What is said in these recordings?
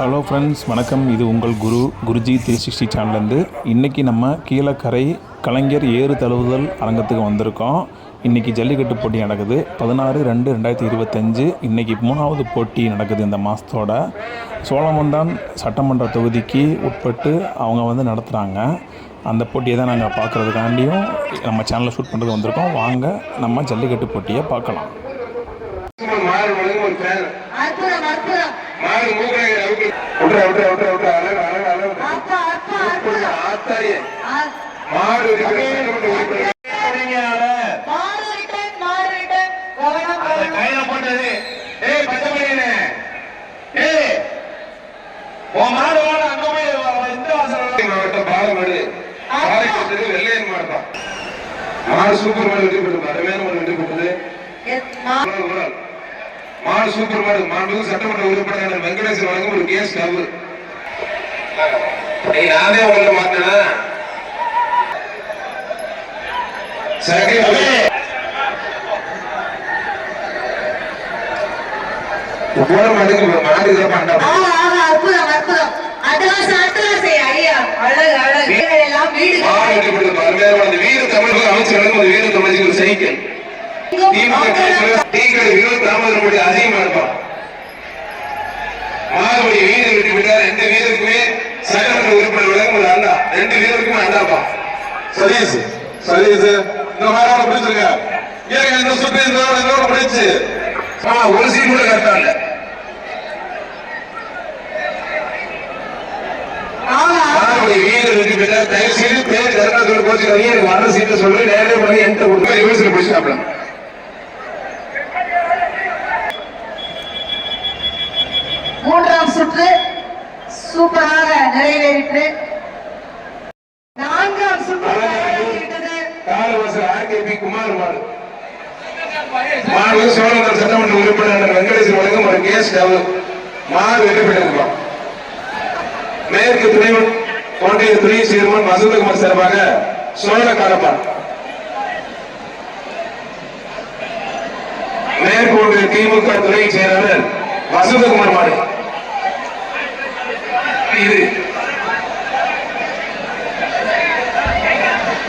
Hello friends, வணக்கம். இது உங்கள் குருஜி 360 சேனல்லேருந்து. இன்றைக்கி நம்ம கீழக்கரை கலைஞர் ஏறு தழுவுதல் அரங்கத்துக்கு வந்திருக்கோம். இன்றைக்கி ஜல்லிக்கட்டு போட்டி நடக்குது. 16/2/2025 இன்றைக்கி 3வது போட்டி நடக்குது. இந்த மாதத்தோட சோழவந்தான் சட்டமன்ற தொகுதிக்கு உட்பட்டு அவங்க நடத்துகிறாங்க. அந்த போட்டியை தான் நாங்கள் பார்க்குறதுக்காண்டியும் நம்ம சேனலில் ஷூட் பண்ணுறது வந்திருக்கோம். வாங்க நம்ம ஜல்லிக்கட்டு போட்டியை பார்க்கலாம். சூப்பர் மாடு வெற்றி பெற்றது. அருமையான மாடு வெற்றி பெற்றது. மாடு சூப்பர் மாடு. மாண்புமிகு சட்டமன்ற உறுப்பினர் வெங்கடேசன் வழங்கும் ஒரு கேஸ் ஸ்டவ். நானே உங்களை மாத்தினேன். வீர தமிழ் அமைச்சர் வீர தமிழ் ஒரு சைக்கிள் அதிகமா இருப்பான். மாறுபடி வீரர் வெற்றி பெற்றார். 2 வீரருக்குமே சட்டமன்ற உறுப்பினர் வழங்கும் ஒரு அண்ணா. 2 வீரருக்குமே அண்ணாப்பா. சதீஷ் இந்த மாதிரி பிடிச்சிருக்க. இந்த சுற்று இந்த பிடிச்சு ஒரு சீட் கூட கரெக்டா இல்ல. வீரர் வெற்றி பெற்றார். தயவு செய்து பேர் கருணாசோடு போச்சுக்காதீங்க. எனக்கு வர சீட்டை சொல்லி நேரே பண்ணி என்கிட்ட கொடுத்து ரிவர்ஸ்ல பிடிச்சாப்ல. மூன்றாம் சுற்று சூப்பராக நிறைவேறிற்று. 4ஆம் சுற்று குமார் மாடு சோழவந்தான் சட்டமன்ற உறுப்பினர் வெங்கடேசன் வழங்கும் ஒரு கேஸ் ஸ்டவ். மாடு வெற்றி பெற்றிருக்கிறோம். மேற்கு துணை ஒன்றிய துணை சேர்மன் வசந்தகுமார் சார்பாக சோழ காரப்பான். மேற்கு ஒன்றிய திமுக துணை செயலாளர் வசந்தகுமார் மாடு. இது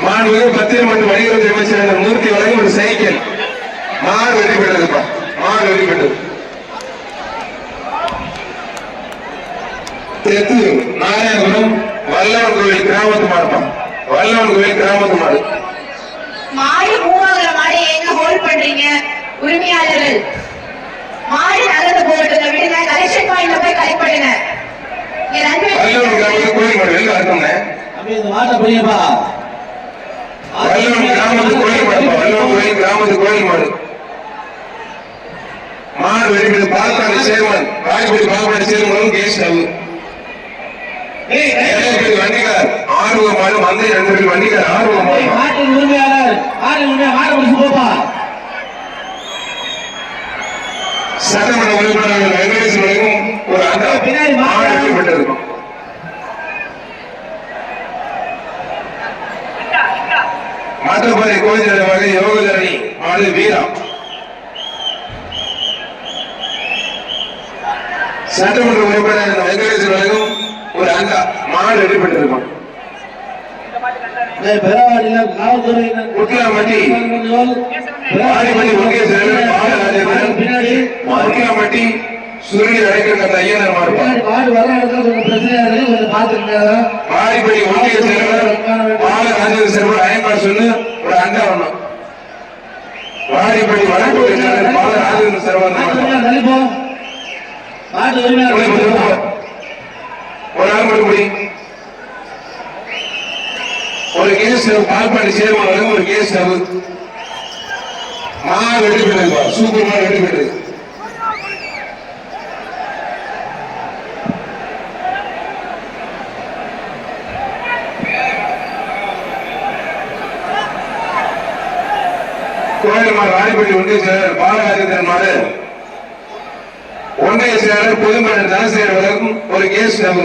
மாண்புமிகு பத்திரமன்ற வணிகத்துறை அமைச்சர் மூர்த்தி வழங்கும் ஒரு சைக்கிள். மாடு வெற்றி பெற்றது. மாடு வெற்றி பெற்றது. தெற்கு நாராயணபுரம் வல்லவன் கோவில் கிராமத்து மாடுப்பான். வல்லவன் கோவில் கிராமத்து மாடு. மாடு மூவாகிற மாடு எங்க ஹோல்ட் பண்றீங்க உரிமையாளர்கள்? மாடு நகர்ந்து போட்டுங்க, விடுங்க. கலெக்ஷன் பாயிண்ட்ல போய் கலெக்ட் பண்ணுங்க. வல்லவன் கிராமத்து கோயில் மாடு வெளில அர்த்தம்னே. வல்லவன் கிராமத்து கோயில் மாடு. வல்லவன் கோயில் கிராமத்து கோயில் மாடு. மாடு வெளிப்படு Palakkad chairman ராஜபடி Palakkad chairman gas stove. வண்டிகார் ஆர்வமாடு மந்தை 2 பேர் வண்டிகார் ஆர்வமாடு. சட்டமன்ற உறுப்பினர் வெங்கடேசன் வழங்கும் ஒரு அண்டா மாடு வெளிப்பட்டிருக்கும். மற்றபடி கோயில் வகை யோகதரணி மாடு வீரம். சட்டமன்ற உறுப்பினர் வெங்கடேசன் வழங்கும் ஒரு அண்டா மாடு வெளிப்பட்டிருக்கும். குட்லாமட்டி ஒன்றிய செயலர் பாலராஜேந்திரன் சுருளி அடைக்கிற ஐயனர் மாறுபாடு. மாடிப்படி ஒன்றிய செயலர் பாலராஜேந்திர செல்வர் அயன்பாடு சொல்லு ஒரு அண்டா ஒண்ணும். மாடிப்படி வடக்கு செயலர் பாலராஜேந்திர செல்வர் ஒரு ஆள் மட்டும் முடி. ஒரு கேஸ் பால்பாடி சேர்மன் ஒரு கேஸ் ஸ்டவ். மாடு வெற்றி பெற்றது. சூப்பர் மாடு வெற்றி பெற்றது. கோயில் மாடு ராணிப்பட்டி ஒன்றிய செயலர் பாலராஜேந்திரன் மாடு. ஒன்றிய செயலர் பொதுமக்கள் தனசேகர் வழங்கும் ஒரு கேஸ் ஸ்டவ்.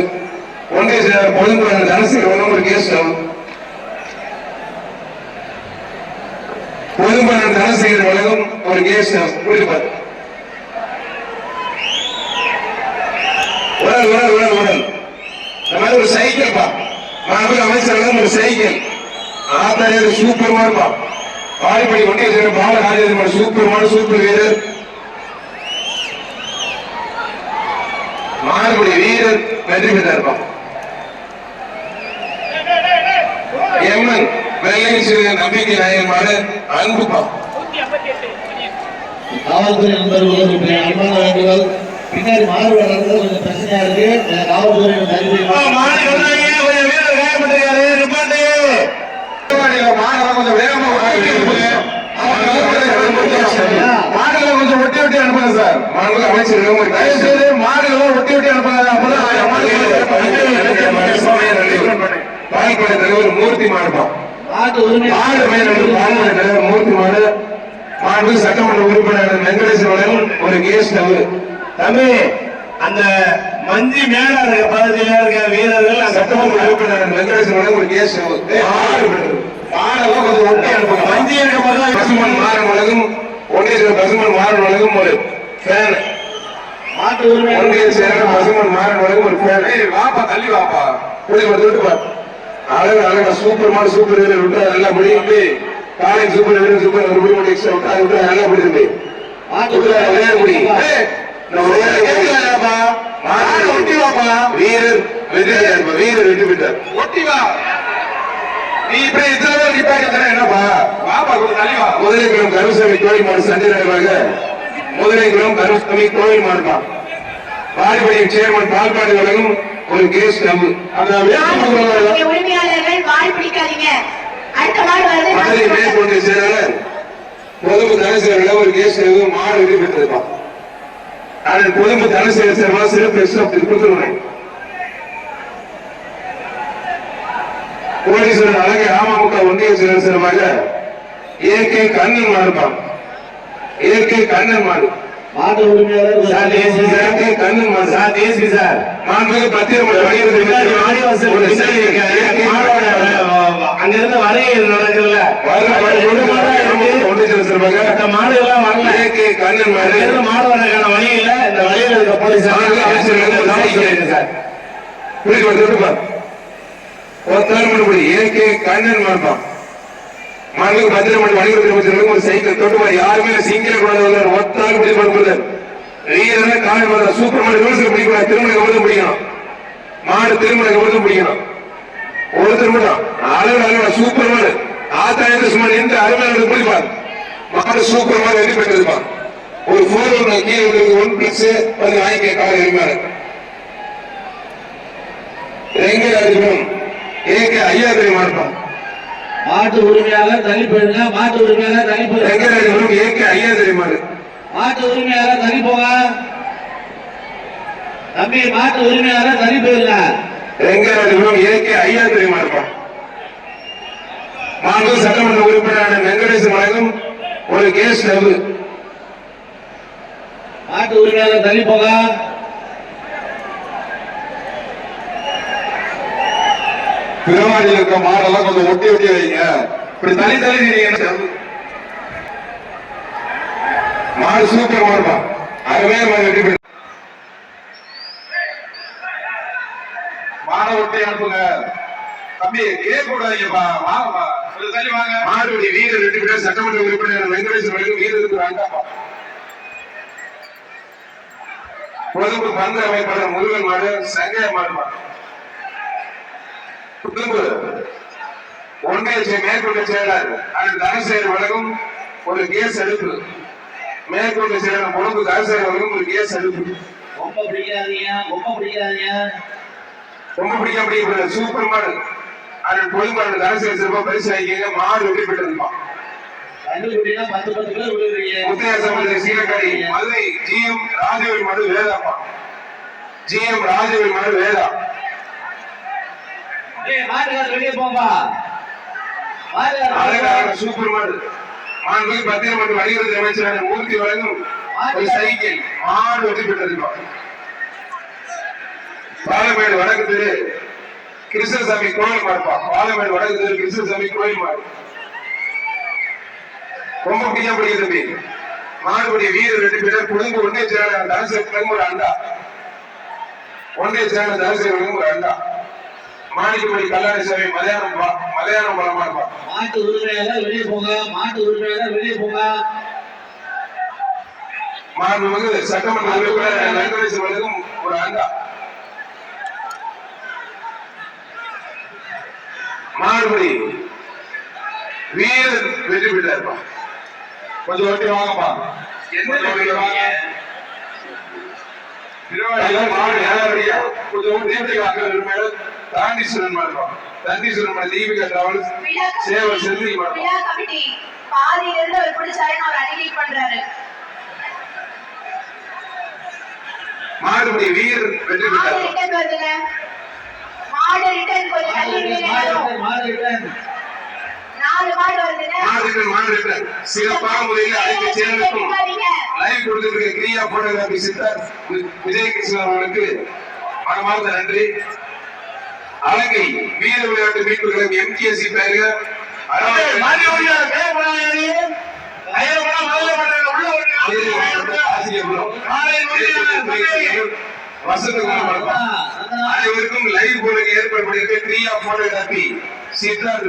ஒன்றிய செயலர் பொதுமக்கள் தனசேகர் வழங்கும் ஒரு கேஸ் ஸ்டவ். பொதுமக்கள் தனசேகர் வழங்கும் ஒரு கேஸ் ஸ்டவ். ஒரு உடல் உடல் உடல் உடல் இந்த மாதிரி ஒரு சைக்கிள் பா மாண்புமிகு அமைச்சர் ஒரு சைக்கிள் ஆத்தாரியார் சூப்பர் பா வாலிபடி ஒன்றிய செயலர் பாலராஜேந்திரன் சூப்பர் வீரர் மாறுபடி வீரர் வெற்றி பெற்றார் எம்என் வெள்ளை சிறு நம்பிக்கை நாயகமான அன்புப்பா காவல்துறை நண்பர்களுக்கு அன்பான வேண்டுகோள். பின்னாடி மாறுபாடு நடந்தது கொஞ்சம் பிரச்சனையா இருக்கு. காவல்துறை கொஞ்சம் வேகமா மாடுகளை கொஞ்சம் ஒட்டி ஒட்டி அனுப்புங்க சார். மாடுகளை அமைச்சர் தயவுசெய்து மாடுகளை ஒட்டி ஒட்டி அனுப்புங்க. பால்படை தலைவர் மூர்த்தி மாடுப்பான் மாடு தலைவர் மூர்த்தி மாடு மாண்பு சட்டமன்ற உறுப்பினர் வெங்கடேஸ்வரன் ஒரு கேஸ் தம்பி அந்த மஞ்சி மேல பகுதியில் இருக்க வீரர்கள் சட்டமன்ற உறுப்பினர் வெங்கடேஸ்வரன் ஒரு கேஸ் மாடெல்லாம் கொஞ்சம் ஒட்டி அனுப்புங்க. மஞ்சி இருக்க போது பசுமன் மாறன் உலகம் ஒன்றிய பசுமன் மாறன் உலகம் ஒரு ஃபேன் ஒன்றிய செயலர் பசுமன் மாறன் உலகம் ஒரு ஃபேன். வாப்பா தள்ளி வாப்பா விட்டுப்பா அழகு அழகா சூப்பர் வீரர் விட்டு நல்லா முடியும் காலை சூப்பர் வீரர் சூப்பர் ஒரு முடி எக்ஸ்ட்ரா விட்டு அதை விட்டு நல்லா முடியுது விளையாட முடியும் வீரர் வெற்றி பெற்றார் ஒட்டி வா நீ இப்படி இத்தனை நிப்பாக்க என்னப்பா வாப்பா கொஞ்சம் தள்ளி வா. முதலைக்குளம் கருசாமி கோயில் மாடு சண்டை நடைவாக முதலைக்குளம் கருசாமி கோயில் மாடுமா வாலிபடியின் சேர்மன் பால்பாடு வழங்கும் ஒரு கேஸ் நம்பு உரிமையாளர்கள் வாய் பிடிக்காதீங்க. அடுத்த மாடு மதுரை மேற்கொண்டு செயலாளர் பொதும்பு தனசேகர் ஒரு கேஸ் மாடு வெற்றி பெற்றிருப்பான். அதன் பொதும்பு தனசேகர் சேர்வா சிறப்பு கொடுத்துருவேன். கோடீஸ்வரன் அழகை அமமுக ஒன்றிய செயலர் சிறப்பாக இயற்கை கண்ணன் மாடுப்பான். இயற்கை கண்ணன் மாடு மாட்டு உரிமையாளர் கண்ணன் மாடு சார் மாண்புமிகு பத்திரம் அங்கிருந்து வரையில் நடக்குதுல்ல மாடுகள்லாம் வரல கண்ணன் மாடு மாடு வரக்கான வழி இல்ல. இந்த வழியில் இருக்க போலீஸ் இயற்கை கண்ணன் மாடுப்பான். மாண்புமிகு பத்திரமணி வணிகத்துறை அமைச்சர்களுக்கு ஒரு சைக்கிள் தொட்டு யாருமே சிங்கில கூடாது ஒத்தாலும் பிடிப்படுறது வீரன காலை சூப்பர் மாடு பிடிக்கூடாது. திருமணம் கபடுத்தும் பிடிக்கணும் மாடு திருமணம் கபடுத்தும் பிடிக்கணும் ஒருத்தர் மட்டும் அழகு அழகா சூப்பர் மாடு ஆத்தாயிரத்து சுமார் எந்த அருமையான பிடிப்பார் மாடு சூப்பர் மாடு வெற்றி பெற்றிருப்பான். ஒரு 4 கீழே 1+ வந்து வாங்கிக்க காலை எருமையாரு எங்க ஏகே ஐயாத்திரை மாடுப்பான். மாட்டு உரிமையாளர் தள்ளி போயிருங்க. மாட்டு உரிமையாளர் தள்ளி போயிருங்க. ஏகே ஐயாத்திரை மாடு மாட்டு உரிமையாளர் தள்ளி போங்க. தம்பி மாட்டு உரிமையாளர் தள்ளி போயிருங்க. ஏகே ஐயாத்திரை மாடுப்பான். மாண்பு சட்டமன்ற உறுப்பினரான வெங்கடேசன் வழங்கும் ஒரு கேஸ் நம்பு மாட்டு உரிமையாளர் தள்ளி போங்க. பிறவாடியில் இருக்க மாடெல்லாம் கொஞ்சம் ஒட்டி ஒட்டி வைங்க. இப்படி தனி மாடு சூப்பர் மாடுப்பா அருமையா வெற்றி பெற்ற மாடை ஒட்டி அனுப்புங்க. தம்பி கேட்கக்கூடாதுப்பா வாங்கப்பா கொஞ்சம் தள்ளி வாங்க. மாடுபடி வீரர் வெற்றி பெற்ற சட்டமன்ற உறுப்பினர் வெங்கடேசன் வீரருக்கு வேண்டாப்பா. பொதுப்பு பந்து அமைப்பாளர் முருகன் மாடு சங்கைய மாடுப்பா. ஒன்றிய மேற்கொண்ட செயலர் அதன் தனசேகர் வழங்கும் ஒரு கேஸ் எடுப்பு மேற்கொண்ட செயலர் பொழுது தனசேகர் வழங்கும் ஒரு கேஸ் எடுப்பு ரொம்ப பிடிக்காதீங்க சூப்பர் மாடு அதன் பொதுமாடு தனசேகர் சிறப்பா பரிசு வாங்கிக்க மாடு வெற்றி பெற்றிருப்பான். முத்தையா சமுதிர சீலக்காரி மதுரை GM ராஜவேல் மாடு வேதாப்பா. GM ராஜவேல் மாடு வேதா சூப்பர் மாடு. மாண்புமிகு பத்திரம் மற்றும் வணிகத்துறை அமைச்சரான மூர்த்தி வழங்கும் ஒரு சைக்கிள் மாடு வெற்றி பெற்றிருப்பார். பாலமேடு வடக்கு தெரு கிருஷ்ணசாமி கோயில் மாடுப்பா. பாலமேடு வடக்கு தெரு கிருஷ்ணசாமி கோயில் மாடு ரொம்ப பிடிக்க தம்பி. மாடுபடி வீரர் வெற்றி பெற்ற குடும்ப ஒன்றிய செயலாளர் தனசேகர் ஒரு அண்டா ஒன்றிய செயலர் தரிசனம் ஒரு அண்டா. மாணிக்கப்படி கல்யாண சேவை மலையாளம் பலமா இருப்பான். மாட்டு உரிமையாளர் வெளியே போங்க, மாட்டு உரிமையாளர் வெளியே போங்க. மாண்புமிகு சட்டமன்ற உறுப்பினர் வெங்கடேசன் அவர்களுக்கும் ஒரு அண்டா. மாறுபடி வீரர் வெற்றி பெற்றாருப்பா. கொஞ்சம் வட்டி வாங்கப்பா. என்ன வாங்க தாண்டீஸ்வரன் தீபிகா டிராவல்ஸ் சேவல் செல்வி பாதியிலிருந்து அவர் பிடிச்சாருன்னு அவர் அடிக்கடி பண்றாரு. மாறுபடி வீரர் வெற்றி பெற்றார். மாடு ரிட்டர்ன் கொஞ்சம் தள்ளி நில்லுங்க. 4 மாடு வருதுங்க. சிறப்பான முறையில் அழைத்து சேர்ந்திருக்கும் லைவ் கொடுத்திருக்கிற கிரியா போட்டோகிராபி சித்தர் விஜய் கிருஷ்ணன் அவர்களுக்கு மனமார்ந்த நன்றி. அலங்கை வீர விளையாட்டு மீட்பு கழகம் எம்டிஎஸ்சி பெயர்கள் அனைவருக்கும் லைவ் போல ஏற்பாடு பண்ணியிருக்க கிரியா போட்டோகிராபி சித்தார்த்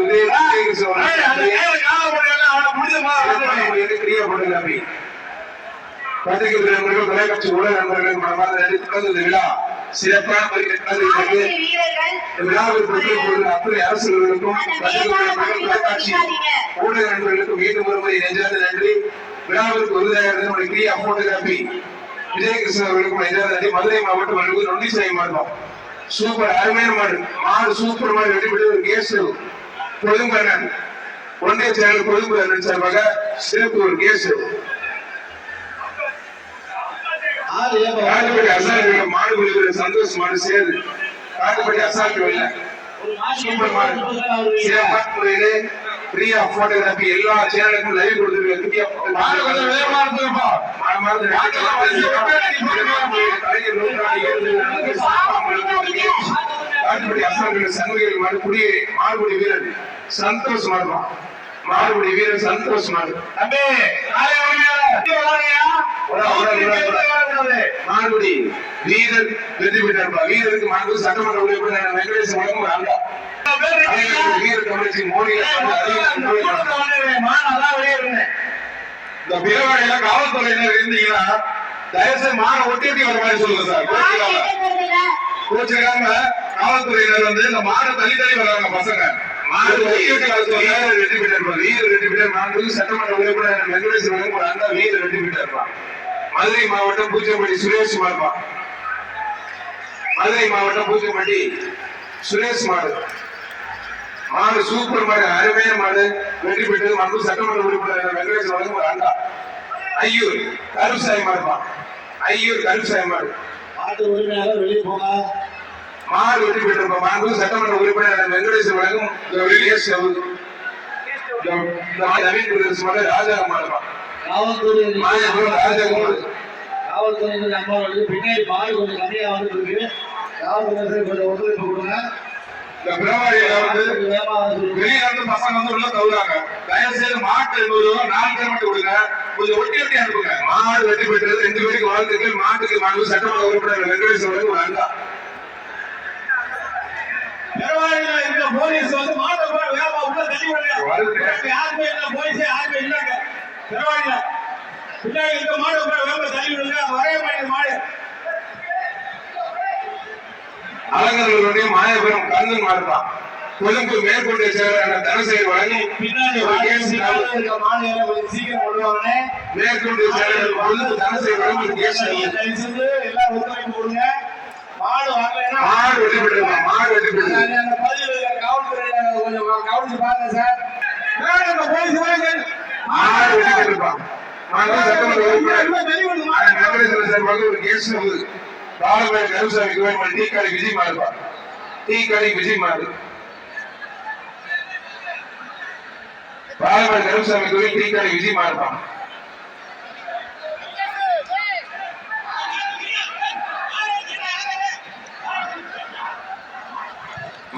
கிரியா போட்டோகிராபி பத்திரிகை நண்பர்கள் தொலைக்காட்சி ஊடக நண்பர்கள் மனமார்ந்த விழா சிறப்பான அத்தனை அரசுகளுக்கும் தொலைக்காட்சி ஊடக நண்பர்களுக்கும் மீண்டும் ஒரு முறை நெஞ்சார்ந்த நன்றி. விழாவிற்கு உறுதியாக கிரியா போட்டோகிராபி விஜயகிருஷ்ணன் அவர்களுக்கும் நெஞ்சார்ந்த நன்றி. மதுரை மாவட்டம் நொண்டிசாமி மாவட்டம் சூப்பர் அருமையான மாடு சூப்பர் மாடு வெற்றி பெற்று ஒரு கேஸ் கொழும்பண்ணன் ஒன்றிய செயலர் கொழும்பு சார்பாக சிறப்பு ஒரு கேஸ் காட்டுப்பட்டி அசால்ட் மாடு குளிக்கிற சந்தோஷ் மாடு சேரு காட்டுப்பட்டி அசால்ட் இல்ல சூப்பர் மாடு சிறப்பான முறையிலே பிரியா போட்டோகிராபி எல்லா சேனலுக்கும் லைவ் கொடுத்துருக்க காட்டுப்படி அசால்ட் சண்முகில் மாடுபடி வீரர் சந்தோஷ் மாடுவான். மாடுபடி வீரர் சந்தோஷ் மாடு மாடுபடி வீரர் வெற்றி பெற்றார். வீரருக்கு மாண்பு சட்டமன்ற உறுப்பினர் வெங்கடேசன் வழங்கும் வீர கமிட்டி மோடி இந்த பிறவாடியில காவல்துறையினர் இருந்தீங்கன்னா தயவுசெய்து மான ஒட்டி வர மாதிரி சொல்லுங்க சார். கோச்சிக்காம காவல்துறையினர் வந்து இந்த மாடை தள்ளி வர்றாங்க பசங்க. வெற்றி பெற்றார். வீரர் வெற்றி பெற்றார். மாண்பு சட்டமன்ற உறுப்பினர் வெங்கடேசன் வழங்கும் ஒரு அண்டா வீரர் வெற்றி பெற்றார். மதுரை மாவட்டம் பூச்சம்பட்டி சுரேஷ் மாடுப்பா. மதுரை மாவட்டம் பூச்சம்பட்டி சுரேஷ் மாடு மாடு சூப்பர் மாடு அருமையான மாடு வெற்றி பெற்றது. மாண்பு சட்டமன்ற உறுப்பினர் வெங்கடேசன் வழங்கும் ஒரு அண்டா. ஐயூர் கருசாய் மாடுப்பா. ஐயூர் கருசாய் மாடு மாட்டு உரிமையாளர் வெளியே போங்க. மாடு வெற்றி பெற்றிருப்போம். மாண்பு சட்டமன்ற உறுப்பினர் வெங்கடேசன் வழங்கும் நவீன் பிரதேச மாடு ராஜாங்க மாடுப்பா. காவல்துறை ராஜாங்க காவல்துறையினர் அம்மாவுக்கு பின்னாடி மாடு கொஞ்சம் கம்மியா வந்துருக்கு. காவல்துறை கொஞ்சம் ஒத்துழைப்பு கொடுங்க. இந்த பிரவாடியில வந்து வெளியிலிருந்து பசங்க வந்து உள்ள தவுறாங்க. தயவு செய்து மாட்டு 4 பேர் மட்டும் கொடுங்க. கொஞ்சம் ஒட்டி ஒட்டி அனுப்புங்க. மாடு வெட்டி பெற்றது 2 பேருக்கு வாழ்த்துக்கள். மாட்டுக்கு மாண்பு சட்டமன்ற உறுப்பினர் வெங்கடேஸ்வரருக்கு ஒரு அண்டா. பிரவாடியில இருக்க போலீஸ் வந்து மாட்டை வேகமா உள்ள தள்ளி விடுங்க. யாருமே இல்ல, போலீஸே யாருமே இல்லைங்க. பிரவாடியில பின்னாடி இருக்க மாடு வேகமா தள்ளி விடுங்க. வரவே மாட்டேங்குது மாடு. அலங்கர்களுடைய மாயபுரம் கந்தன் மாடுதான். கொழும்பு மேற்கொண்ட செயலரான தனசேகர் வழங்கி பின்னாடி மாநில கொஞ்சம் சீக்கிரம் கொள்வாங்க. மேற்கொண்ட செயலர் கொழும்பு தனசேகர் வழங்கி கேஸ் எல்லாம் ஒத்துழைப்பு கொடுங்க. மாடு வாங்கலைன்னா மாடு வெற்றி பெற்றிருப்பான். மாடு வெற்றி பெற்று அந்த பதில் காவல்துறையில கொஞ்சம் கவனிச்சு பாருங்க சார். போலீஸ் வாங்க. மாடு வெற்றி பெற்றிருப்பான். சட்டமன்ற உறுப்பினர் வெங்கடேஸ்வரன் சார்பாக ஒரு கேஸ் பாலமேடு கருசாமி கோயில் டீ கடை விஜய் மாறுப்பா. டீ கடை விஜய் மாறு பாலமேடு கருசாமி கோயில் டீ கடை விஜய் மாறுப்பா.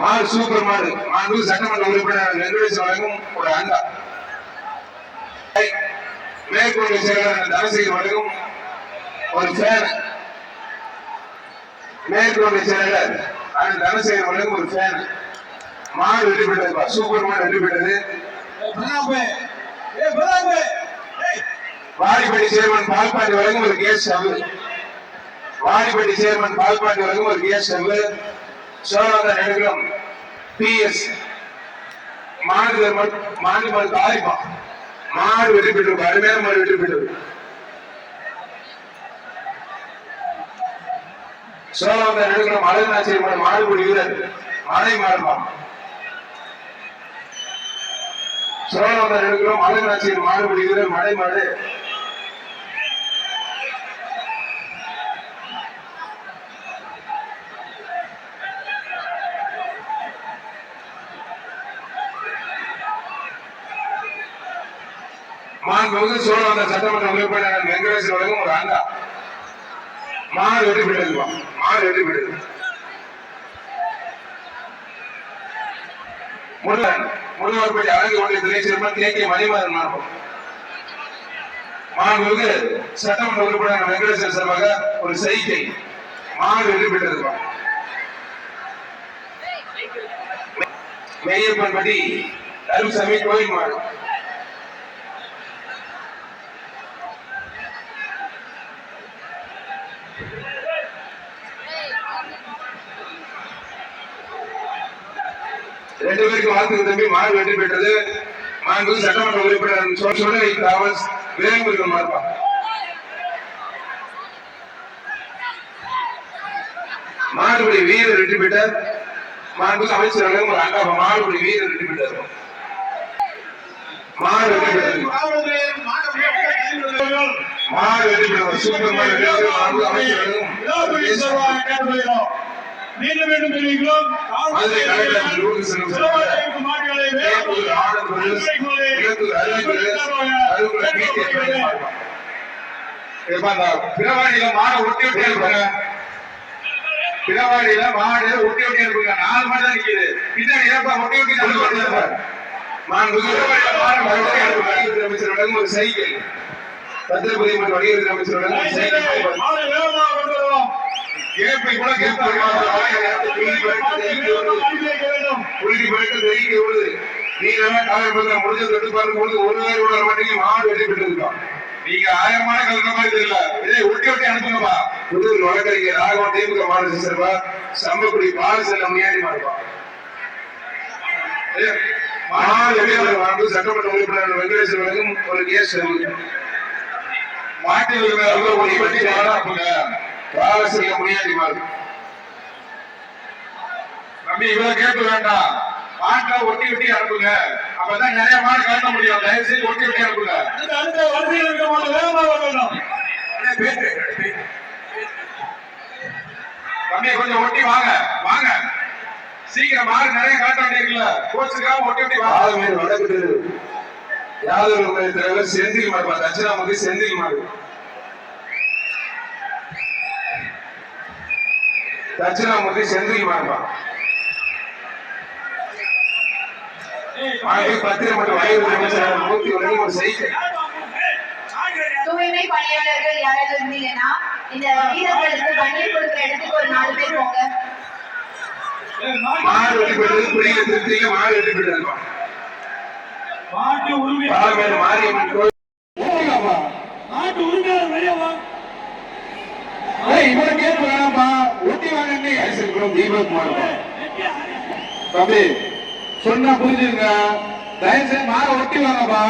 மாடு சூப்பர் மாடு. மாண்பு சட்டமன்ற உறுப்பினர் வெங்கடேசன் வழங்கும் ஒரு அண்டா. மேற்கொண்ட செயலர் தனசேகர் வழங்கும் ஒரு ஃபேன். மேற்கு வங்க செயலர் அண்ணன் தனசேகர் வழங்கும் ஒரு ஃபேன். மாடு வெற்றி பெற்றதுப்பா, சூப்பர் மாடு வெற்றி பெற்றது. வாடிப்பட்டி சேர்மன் பால்பாண்டி வழங்கும் ஒரு gas stove. Vadipatti chairman Palpandi வழங்கும் ஒரு கேஸ் ஸ்டவ். சோழவந்த நெடுகுளம் PS மாடு தாரிப்பா. மாடு வெற்றி பெற்றது, அருமையான மாடு வெற்றி பெற்றது. சோழவந்த நெடுகுளம் அழகுநாச்சியம்மன் மாடுபடி வீரர் மலை மாறுபா. சோழவந்த நெடுகுளம் அழகுநாச்சியம்மன் மாடுபடி வீரர் மலை மாடு. மாண்புமிகு சோழவந்த சட்டமன்ற உறுப்பினர் வெங்கடேசன் வழங்கும் ஒரு ஆண்டா. மாடு வெற்றி பெற்றதுப்பா, மாடு வெற்றி பெற்றது. முருகன்பட்டி அழகு ஒன்றிய துணை சேர்மன் KK மணிமாறன் மார்பம். மாண்புமிகு சட்டமன்ற உறுப்பினர் வெங்கடேசன் சார்பாக ஒரு சைக்கிள். மாடு வெற்றி பெற்றதுப்பா. மெய்யப்பன்பட்டி அருள்சாமி கோயில் மாடு. ரெண்டு பேருக்கு வாழ்த்துக்கு தம்பி, மாடு வெற்றி பெற்றது. மாண்புமிகு சட்டமன்ற உறுப்பினர் சோழனை டிராவல்ஸ் விரைவுகள் மாறுபா. மாடுபடி வீரர் வெற்றி பெற்றார். மாண்புமிகு அமைச்சர்களும் ஒரு அண்டா. மாடுபடி வீரர் வெற்றி பெற்றார். மாடு வெற்றி பெற்றது. மாடு வெற்றி பெற்றது. சூப்பர் மாடு வெற்றி பெற்றது. மாண்புமிகு அமைச்சர்களும் மீண்டும் மீண்டும் தெரிவிக்கிறோம். பிறவாடியில மாடு ஒட்டி ஒட்டி இருப்பாங்க. பிறவாடியில மாடு ஒட்டி ஒட்டி இருப்பாங்க. 4 மாடு தான் நிக்குது. பின்னாடி ஏப்பா ஒட்டி ஒட்டி அமைச்சர் ஒரு சைக்கிள். பத்திரப்பதிவு மற்றும் வணிகத்துறை அமைச்சர் கேப்பை கூட முடிஞ்சது எடுப்பாரும்போது ஒரு வேறு கூட மாட்டீங்க. மாடு வெற்றி பெற்றிருக்கோம். நீங்க 1000 மாடு கலந்த மாதிரி தெரியல. இதே ஒட்டி ஒட்டி அனுப்புங்கப்பா. புதூர் வழக்கறிஞர் ராகவன் திமுக மாடு சிறப்பா. சம்பக்குடி பால் செல்ல முன்னாடி மாறுப்பா. சட்டமன்ற உறுப்பினர் வெங்கடேசன் வழங்கும் ஒரு கேஸ் மாட்டில் செல்ல முன்னாடி மாறு. தம்பி இவ்வளவு கேட்க வேண்டாம். மாட்டை ஒட்டி ஒட்டி அனுப்புங்க. அப்பதான் நிறைய மாடு கலக்க முடியும். தயவு செய்து ஒட்டி ஒட்டி அனுப்புங்க. தம்பி கொஞ்சம் ஒட்டி வாங்க வாங்க. சீக்கிரம் மாடு நிறைய கலக்க வேண்டியிருக்குல்ல. கோச்சுக்காக ஒட்டி ஒட்டி வாங்க. வடக்கு யாதவ் தலைவர் செந்தில் மாடுப்பா. தட்சிணாமூர்த்தி செந்தில் மாடு. தட்சிணாமூர்த்தி செந்தில் மாடுப்பா. பத்திரம் மற்றும் வணிகத்துறை அமைச்சர் மூர்த்தி வழங்கும் ஒரு சைக்கிள். தூய்மை பணியாளர்கள் யாராவது இருந்தீங்கன்னா இந்த வீரர்களுக்கு பன்னீர் கொடுக்கிற இடத்துக்கு ஒரு 4 பேர் போங்க. மாடு வெற்றி பெற்றது. புரியுது திருப்தியில மாடு வெற்றி பெற்றதுப்பா. மாரியம்மன் கோயில் நாட்டு உரிமையாளர் வெளியவா இவரை கேட்டு வேணாம்பா. ஒட்டி வாங்க. தீபக் மாடுப்பா. தம்பி சொன்னா புரிஞ்சுங்க. தயவுசெய்து மாற ஒட்டி வாங்கப்பா.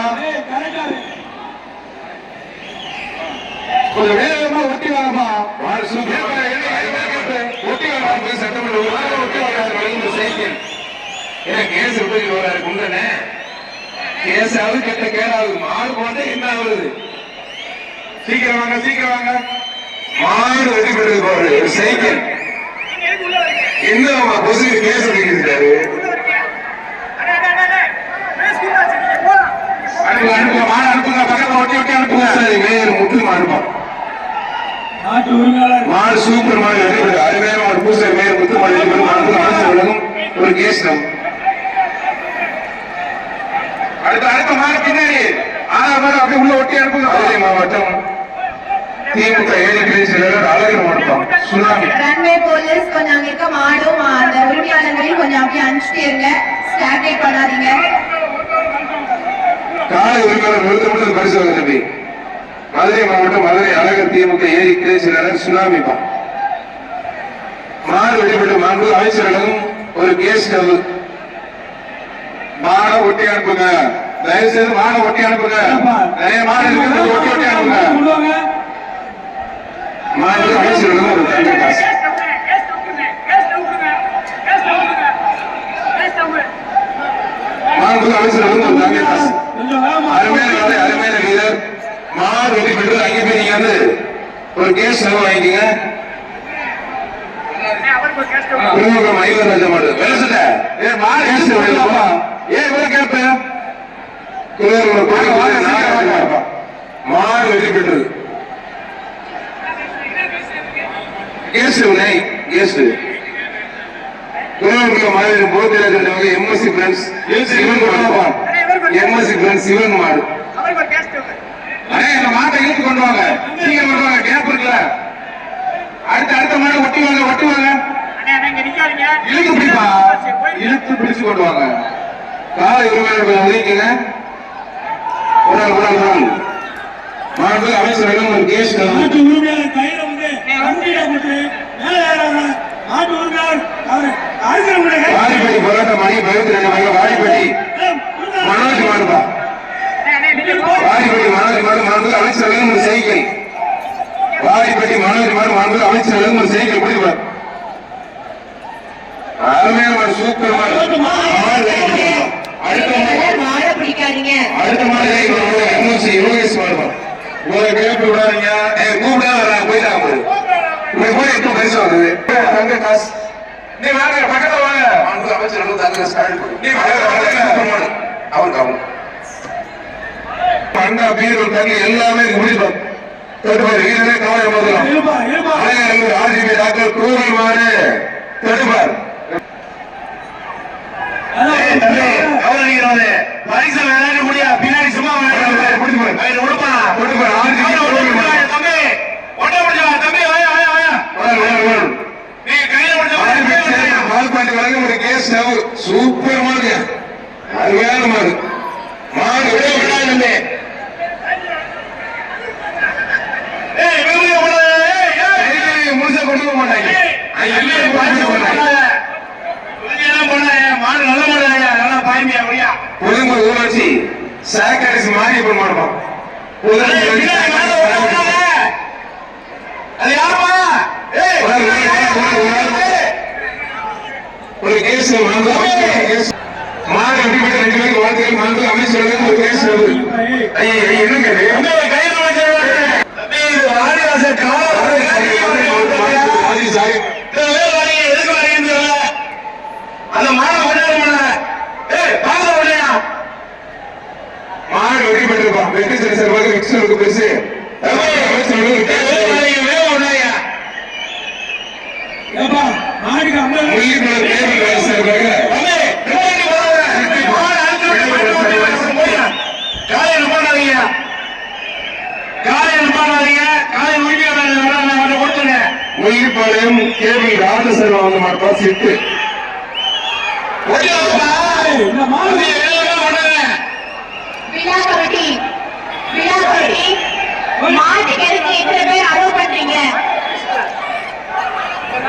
கொஞ்சம் வேகமா ஒட்டி வாங்கப்பா. ஒட்டி வாங்க. சட்டமன்ற ஒட்டி வாங்க. சைக்கிள் கேஸ் விட்டு வராரு குண்டனே. கேஸ் ஆகுது கெட்ட கேடாகுது. மாடு போட்டு என்ன ஆகுது? சீக்கிரம் வாங்க சீக்கிரம் வாங்க. மாடு வெட்டி பெற்றது பாரு. சைக்கிள் என்ன கொசு கேஸ் அடிக்கிறாரு. அனுப்புங்க அனுப்புங்க. மாடு அனுப்புங்க. பக்கத்துல ஒட்டி ஒட்டி அனுப்புங்க. மேயர் முத்து மாடுப்பா. மாடு சூப்பர் மாடு வெட்டி பெற்றது. அருமையான ஒரு பூசை மேயர் முத்து மாடு வெட்டி பெற்றது. அமைச்சர் விலகும் ஒரு கேஸ் நம்ம அடுத்த அடுத்த மாடு பின்னாடி 6 மாடு அப்படியே உள்ள ஒட்டி அனுப்புங்க. மதுரை மாவட்டம் திமுக ஏழு கிளை செயலாளர் அழகர் மாவட்டம் சுனாமி. ரன்வே போலீஸ் கொஞ்சம் அங்க இருக்க மாடும் அந்த உரிமையாளர்களையும் கொஞ்சம் அப்படியே அனுப்பிச்சிட்டே இருங்க. ஸ்டார்டேட் பண்ணாதீங்க. காலை உரிமையாளர் நிறுத்தப்பட்டது பரிசு வாங்க தம்பி. மதுரை மாவட்டம் மதுரை அழகர் திமுக ஏழு கிளை செயலாளர் சுனாமிப்பா. மாடு வெளிப்பட்டு மாண்பு அமைச்சர்களும் ஒரு கேஸ் ஸ்டவ். மாடை ஒட்டி அனுப்புங்க. தயவு செய்து மாடை ஒட்டி அனுப்புங்க. நிறைய மாடு இருக்கிறது ஒட்டி ஒட்டி அனுப்புங்க. மாடு அமைச்சர்களும் ஒரு தங்க காசு. மாண்பு அமைச்சர்களும் ஒரு தங்க காசு. அருமையான காலை, அருமையான வீரர். மாடு வெளிப்பட்டு அங்கே போய் நீங்க வந்து ஒரு கேஸ் ஸ்டவ் வாங்கிக்கங்க. குருமுகம் ஐவராஜ மாடு வேலை சொல்ல மாடு கேட்ப மாடு வெற்றி பெற்றது. குருமுகம் மாதிரி போதிராஜன் எம்எஸ்சி பிரான்ஸ் சிவன் எம்எஸ்சி பிரான்ஸ் சிவன் மாடு. மாட்டை இழுத்து கொண்டு வாங்க, சீக்கிரம் கொண்டு வாங்க, கேப் இருக்குல்ல. அடுத்த மாடு ஒட்டுவாங்க. இழுத்து பிடிப்பா, இழுத்து பிடிச்சு கொண்டு வாங்க. காலை உரிமையாளர்கள் அறிவிக்கங்க. ஒரு மாண்பு அமைச்சர்களும் ஒரு கேஸ் நாட்டு உரிமையாளர் கையில வந்து அங்கீகாரம் கொடுத்து மேல ஏறாங்க. நாட்டு உரிமையாளர் வாடிப்பட்டி போராட்ட மணி 22 மணி. வாடிப்பட்டி மனோஜ் மாடுபா. வாடிப்பட்டி மனோஜ் மாடு மாண்பு அமைச்சர்களும் ஒரு சைக்கிள். வாடிப்பட்டி மனோஜ் மாடு மாண்பு அமைச்சர்களும் ஒரு சைக்கிள் பிடிப்பார். அருமையான மாடு, சூப்பர் மாடு. அடுத்த மாடு எம்எஸ்சி யோகேஷ் மாடுபா. உங்களை கேட்டு விடாதீங்க, கூப்பிடாத வர்றாங்க, போயிட்டாங்க. போய் எப்போ பரிசு வருது தங்க காசு. நீ வாங்க, பக்கத்துல வாங்க. அமைச்சர்களும் தங்க காசு. நீ வாங்க, அவருக்கு அண்ணா பீரல் தங்க எல்லாமே முடிப்போம். தடுப்பார் வீரரே கவனம் முதலாம். ஆர்ஜிபி டாக்டர் கூறல் மாடு தடுப்பார். பரிசு வேணாலும் முடியா, பின்னாடி சும்மா பால்பாண்டி வழங்கும் ஒரு கேஸ் சூப்பர் மாடு, அருமையான மாடு. மாடு விடாது முழுசா கொண்டு போக மாட்டாங்க. மாடு நல்ல மாடு, நல்லா பாயமியா முடியா. புதுங்குடி ஊராட்சி சாக்கரிசி மாரியப்பன் மாடுவோம். அது யாருமா ஒரு கேஸ் மாடு எப்படி 2 பேருக்கு வாழ்த்துக்கள். மாண்பு அமைச்சர்கள் ஒரு கேஸ் என்னங்க மாடு வெற்றி பெற்றிருப்பான். வெற்றி சார்பாக வெற்றி பெருசு முள்ளிப்பாளையம் கேவி ராஜசர்வா வந்து மாட்டா சிட்டு மாட்டுக்கு எத்தனை பேர் அலோவ் பண்றீங்க?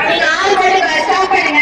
நீங்க 6 மணிக்கு ஸ்டாப் பண்ணுங்க.